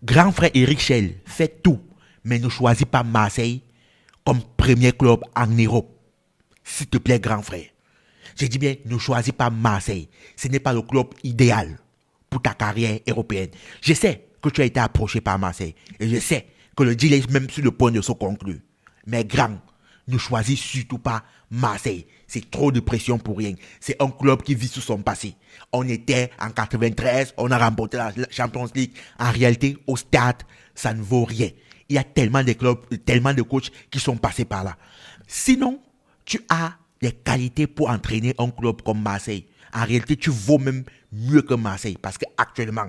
Grand frère Eric Schell fait tout, mais ne choisit pas Marseille comme premier club en Europe. S'il te plaît, grand frère. J'ai dit bien, ne choisis pas Marseille. Ce n'est pas le club idéal pour ta carrière européenne. Je sais que tu as été approché par Marseille. Et je sais que le deal est même sur le point de se conclure. Mais grand, ne choisis surtout pas Marseille. C'est trop de pression pour rien. C'est un club qui vit sous son passé. On était en 93, on a remporté la Champions League. En réalité, au stade, ça ne vaut rien. Il y a tellement de clubs, tellement de coachs qui sont passés par là. Sinon, tu as les qualités pour entraîner un club comme Marseille. En réalité, tu vaux même mieux que Marseille. Parce que actuellement,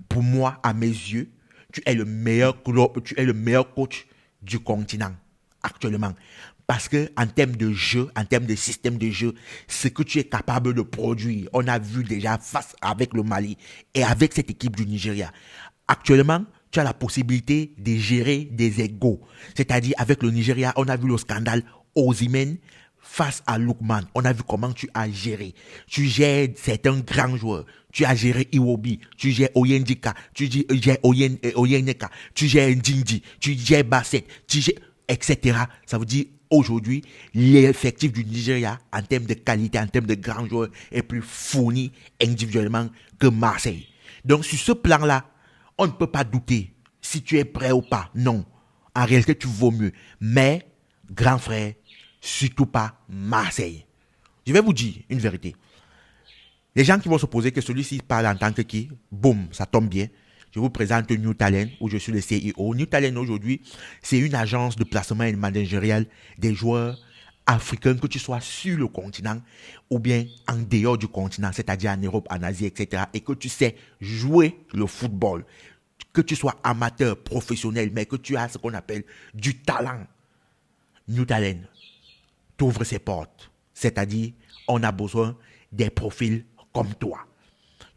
pour moi, à mes yeux, tu es le meilleur club, tu es le meilleur coach du continent actuellement. Parce que en termes de jeu, en termes de système de jeu, ce que tu es capable de produire, on a vu déjà face avec le Mali et avec cette équipe du Nigeria. Actuellement, tu as la possibilité de gérer des égos. C'est-à-dire, avec le Nigeria, on a vu le scandale Osimhen face à Lookman. On a vu comment tu as géré. Tu gères certains grands joueurs. Tu as géré Iwobi, tu gères Oyendika, tu gères Oyeneka, tu gères Ndingi, tu gères Basset, tu gères, etc. Ça veut dire, aujourd'hui, l'effectif du Nigeria, en termes de qualité, en termes de grands joueurs, est plus fourni individuellement que Marseille. Donc, sur ce plan-là, on ne peut pas douter si tu es prêt ou pas. Non. En réalité, tu vaux mieux. Mais, grand frère, surtout pas Marseille. Je vais vous dire une vérité. Les gens qui vont se poser que celui-ci parle en tant que qui, boum, ça tombe bien. Je vous présente New Talent, où je suis le CEO. New Talent, aujourd'hui, c'est une agence de placement et managérial des joueurs africains, que tu sois sur le continent ou bien en dehors du continent, c'est-à-dire en Europe, en Asie, etc. Et que tu sais jouer le football. Que tu sois amateur, professionnel, mais que tu as ce qu'on appelle du talent. New Talent t'ouvre ses portes. C'est-à-dire, on a besoin des profils comme toi.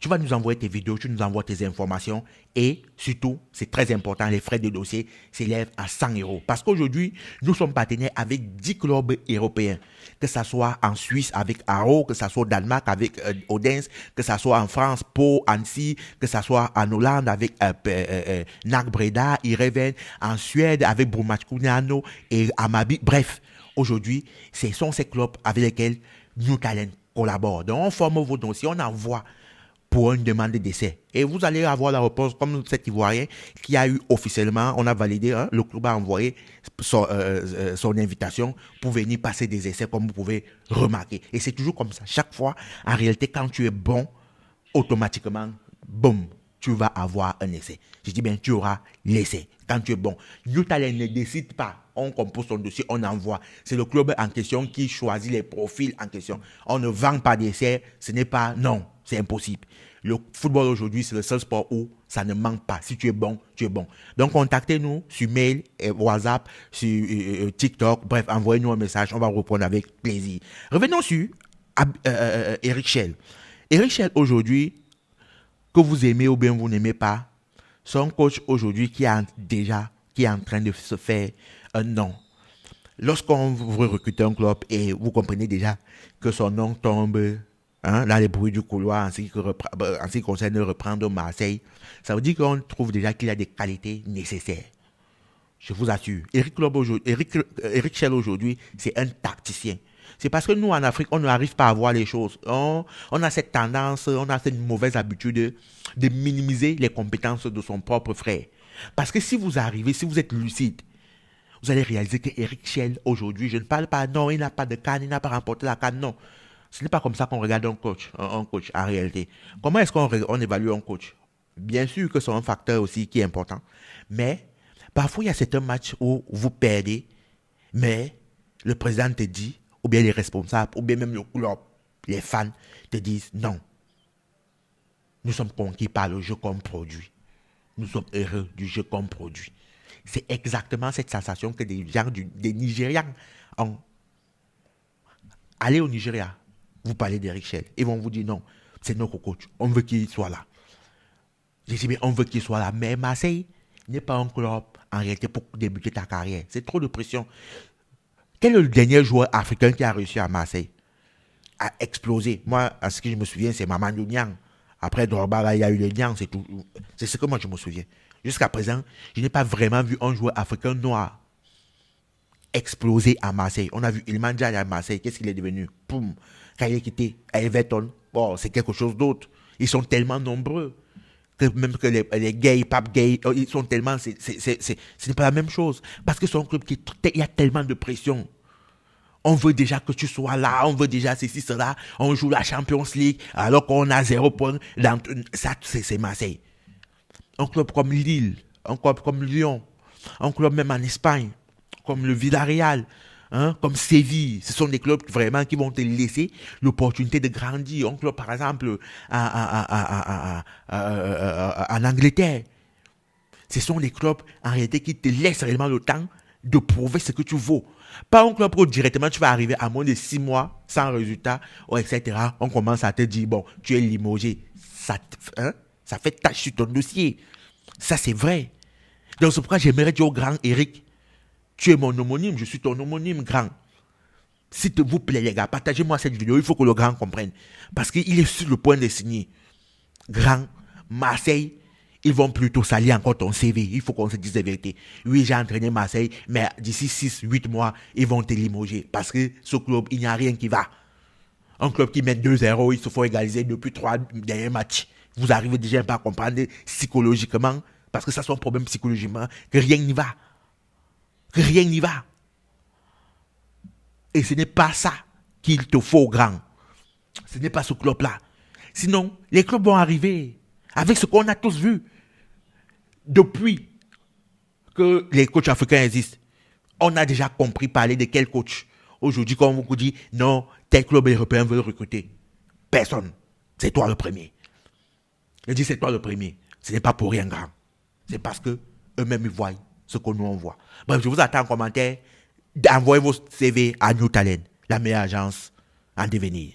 Tu vas nous envoyer tes vidéos, tu nous envoies tes informations et surtout, c'est très important, les frais de dossier s'élèvent à 100 euros. Parce qu'aujourd'hui, nous sommes partenaires avec 10 clubs européens. Que ce soit en Suisse avec Aro, que ce soit au Danemark avec Odense, que ce soit en France, Pau, Annecy, que ce soit en Hollande avec NAC Breda, Ireven, en Suède avec Brumachkunano et Amabi. Bref, aujourd'hui, ce sont ces clubs avec lesquels New Talent collabore. Donc, on forme vos dossiers, on envoie pour une demande d'essai. Et vous allez avoir la réponse comme cet Ivoirien qui a eu officiellement, on a validé, hein, le club a envoyé son invitation pour venir passer des essais comme vous pouvez remarquer. Et c'est toujours comme ça. Chaque fois, en réalité, quand tu es bon, automatiquement, boum, tu vas avoir un essai. Je dis bien, tu auras l'essai quand tu es bon. New Talent ne décide pas. On compose son dossier, on envoie. C'est le club en question qui choisit les profils en question. On ne vend pas d'essai, ce n'est pas, non, c'est impossible. Le football aujourd'hui, c'est le seul sport où ça ne manque pas. Si tu es bon, tu es bon. Donc, contactez-nous sur mail, WhatsApp, sur TikTok. Bref, envoyez-nous un message. On va répondre avec plaisir. Revenons sur Eric Schell. Eric Schell, aujourd'hui, que vous aimez ou bien vous n'aimez pas, c'est un coach aujourd'hui qui est en train de se faire un nom. Lorsqu'on veut recruter un club et vous comprenez déjà que son nom tombe, hein, dans les bruits du couloir en ce qui concerne reprendre Marseille, ça veut dire qu'on trouve déjà qu'il a des qualités nécessaires. Je vous assure. Eric Schell aujourd'hui, c'est un tacticien. C'est parce que nous, en Afrique, on n'arrive pas à voir les choses. On a cette tendance, on a cette mauvaise habitude de minimiser les compétences de son propre frère. Parce que si vous arrivez, si vous êtes lucide, vous allez réaliser que Eric Schell, aujourd'hui, je ne parle pas, non, il n'a pas de canne, il n'a pas remporté la canne, non. Ce n'est pas comme ça qu'on regarde un coach en réalité. Comment est-ce qu'on évalue un coach? Bien sûr que c'est un facteur aussi qui est important, mais parfois il y a certains matchs où vous perdez, mais le président te dit, ou bien les responsables, ou bien même le club, les fans te disent non, nous sommes conquis par le jeu comme produit. Nous sommes heureux du jeu comme produit. C'est exactement cette sensation que des Nigérians ont. Allez au Nigeria, vous parlez d'Eric Schell. Ils vont vous dire non, c'est notre coach. On veut qu'il soit là. Je dis bien, on veut qu'il soit là. Mais Marseille n'est pas un club en réalité pour débuter ta carrière. C'est trop de pression. Quel est le dernier joueur africain qui a réussi à Marseille? A explosé. Moi, à ce que je me souviens, c'est Mamadou Niang. Après Drogba, là, il y a eu le Niang, c'est tout. C'est ce que moi je me souviens. Jusqu'à présent, je n'ai pas vraiment vu un joueur africain noir exploser à Marseille. On a vu Iliman Ndiaye à Marseille. Qu'est-ce qu'il est devenu? Poum. Quand il est quitté à Everton, bon, c'est quelque chose d'autre. Ils sont tellement nombreux que même que les gays, Pape Gay, ils sont tellement... ce n'est pas la même chose. Parce que c'est un club il y a tellement de pression. On veut déjà que tu sois là, on veut déjà ceci, cela. On joue la Champions League alors qu'on a 0 point. Ça, c'est Marseille. Un club comme Lille, un club comme Lyon, un club même en Espagne, comme le Villarreal, hein, comme Séville. Ce sont des clubs vraiment qui vont te laisser l'opportunité de grandir. Un club, par exemple, en Angleterre. Ce sont des clubs, en réalité, qui te laissent réellement le temps de prouver ce que tu vaux. Pas un club où directement tu vas arriver à moins de 6 mois sans résultat, etc. On commence à te dire, bon, tu es limogé. Ça fait tâche sur ton dossier. Ça, c'est vrai. Donc, c'est pourquoi j'aimerais dire au grand Eric, tu es mon homonyme, je suis ton homonyme, grand. S'il te vous plaît, les gars, partagez-moi cette vidéo, il faut que le grand comprenne. Parce qu'il est sur le point de signer. Grand, Marseille, ils vont plutôt salir encore ton CV. Il faut qu'on se dise la vérité. Oui, j'ai entraîné Marseille, mais d'ici 6-8 mois, ils vont te limoger. Parce que ce club, il n'y a rien qui va. Un club qui met 2-0, il se faut égaliser depuis 3 derniers matchs. Vous arrivez déjà pas à comprendre psychologiquement, parce que ça c'est un problème psychologiquement, que rien n'y va. Que rien n'y va. Et ce n'est pas ça qu'il te faut, grand. Ce n'est pas ce club-là. Sinon, les clubs vont arriver avec ce qu'on a tous vu. Depuis que les coachs africains existent, on a déjà compris parler de quel coach. Aujourd'hui, quand on vous dit, non, tel club européen veut recruter. Personne. C'est toi le premier. Je dis, c'est toi le premier. Ce n'est pas pour rien, grand. C'est parce que eux-mêmes, ils voient ce que nous, on voit. Bref, je vous attends en commentaire. Envoyez vos CV à New Talent, la meilleure agence en devenir.